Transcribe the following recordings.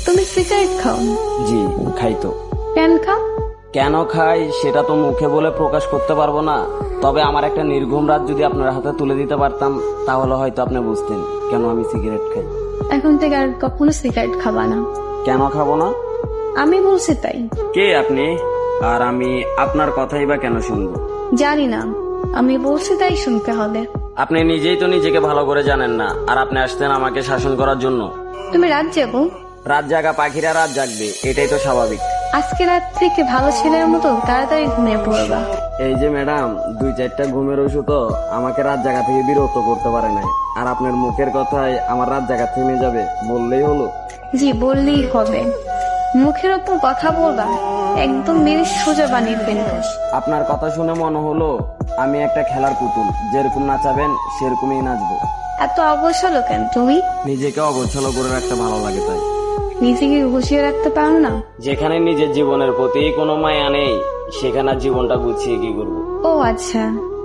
তুমি সিগারেট খাও? জি খাই তো। কেন খাও? কেন খাই সেটা তো মুখে বলে প্রকাশ করতে পারবো না, তবে আমার একটা নির্ঘুম রাত যদি আপনার হাতে তুলে দিতে পারতাম তাহলে হয়তো আপনি বুঝতেন কেন আমি সিগারেট খাই। এখন থেকে আর কখনো সিগারেট খাবা না। কেন খাবো না? আমি বলছি তাই। কে আপনি? আর আমি আপনার কথাই বা কেন শুনবো? জানি না, আমি বলছি তাই শুনতে হবে। আপনি নিজেই তো নিজেকে ভালো করে জানেন না, আর আপনি আসতেন আমাকে শাসন করার জন্য। তুমি রাত যাবো? রাত জাগা পাখিরা রাত জাগবে, এটাই তো স্বাভাবিক। আজকে রাত থেকে ভালো ছেলের মতো তাড়াতাড়ি ঘুমিয়ে পড়বা। এই যে ম্যাডাম, 2-4টা ঘুমের ওষুধও আমাকে রাত জাগা থেকে বিরত করতে পারে নাই, আর আপনার মুখের কথায় আমার রাত জাগা থেমে যাবে বললেই হলো। জি বললেই হবে। মুখের ওপর কথা বলবা, একদম মেরে সোজা বানিয়ে ফেলবো। আপনার কথা শুনে মনে হলো আমি একটা খেলার পুতুল, যেরকম নাচাবেন সেরকমই নাচবো। এত অবসর কেন তুমি? নিজেকে অগোছালো করে রাখতে ভালো লাগে তাই। নিজেকে গুছিয়ে রাখতে পারো না? যেখানে নিজের জীবনের প্রতি কোনো মায়া নেই সেখানে আর জীবনটা গুছিয়ে কি করবো? ও আচ্ছা,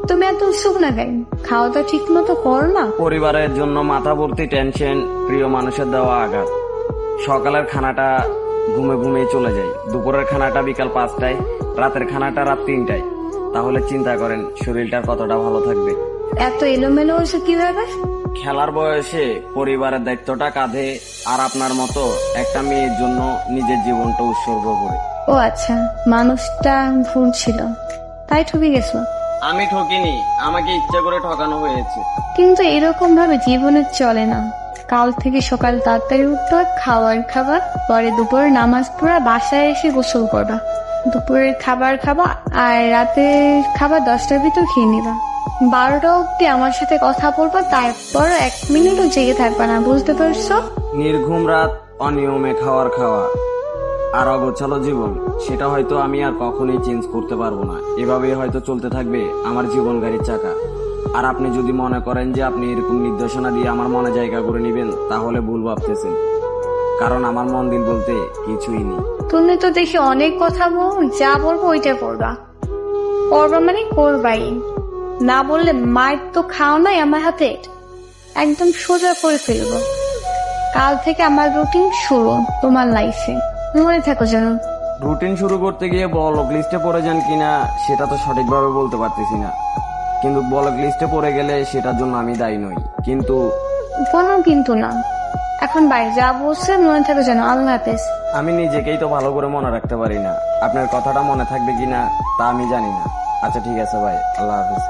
তুমি এত উৎসুক না কেন? খাওয়া দাওয়া ঠিক মতো করো না? পরিবারের জন্য মাথা ভর্তি টেনশন, প্রিয় মানুষের দেওয়া আঘাত। সকালের খানাটা ঘুমে ঘুমিয়ে চলে যায়, দুপুরের খানাটা বিকাল 5টায়, রাতের খানাটা রাত 3টায়। তাহলে চিন্তা করেন শরীরটার কতটা ভালো থাকবে। এত এলোমেলো হয়েছে কিভাবে? খেলার বয়সে পরিবারের দায়িত্বটা কাঁধে, আর আপনার মতো একটা মেয়ের জন্য নিজের জীবনটা উৎসর্গ করে। ও আচ্ছা, মানুষটা ভুল ছিল তাই ঠকে গেছো? আমি ঠকিনি, আমাকে ইচ্ছা করে ঠকানো হয়েছে। কিন্তু এরকম ভাবে জীবনে চলে না। কাল থেকে সকাল তাড়াতাড়ি উঠতে হয়, খাবার পরে দুপুরের নামাজ পড়া, বাসায় এসে গোসল করবা, দুপুরের খাবার খাবা, আর রাতের খাবার 10টার ভিতর খেয়ে নিবা। 12টা অব্দি আমার সাথে কথা বলবা, তারপর 1 মিনিটও জেগে থাকবা না, বুঝতে পারছো? নির্ঘুম রাত, অনিয়মে খাওয়া আর অগোছালো জীবন, সেটা হয়তো আমি আর কখনোই চেঞ্জ করতে পারবো না। এভাবেই হয়তো চলতে থাকবে আমার জীবন গাড়ির চাকা। আর আপনি যদি মনে করেন যে আপনি এরকম নির্দেশনা দিয়ে আমার মনে জায়গা করে নেবেন তাহলে ভুল ভাবতেছেন, কারণ আমার মন দিল বলতে কিছুই নেই। তুমি তো দেখি অনেক কথা বল, যা বলবো ওইটা করবা। করবা মানে করবাই, না বললে মায়ের তো খাও নাই আমার হাতে, একদম সোজা করে ফেলবো। কাল থেকে আমার রুটিন শুরু তোমার লাইফে, মনে থাকো যেন। রুটিন শুরু করতে গিয়ে ব্লক লিস্টে পড়ে যান কিনা সেটা তো সঠিকভাবে বলতে পারতেছি না, কিন্তু ব্লক লিস্টে পড়ে গেলে সেটার জন্য আমি দায়ী নই। কিন্তু কোনো কিন্তু না, এখন বাইরে যা বলছে মনে থাকো যেন। আল্লাহ হাফেজ। আমি নিজেকেই তো ভালো করে মনে রাখতে পারি না, আপনার কথাটা মনে থাকবে কিনা তা আমি জানি না। আচ্ছা ঠিক আছে ভাই, আল্লাহ হাফেজ।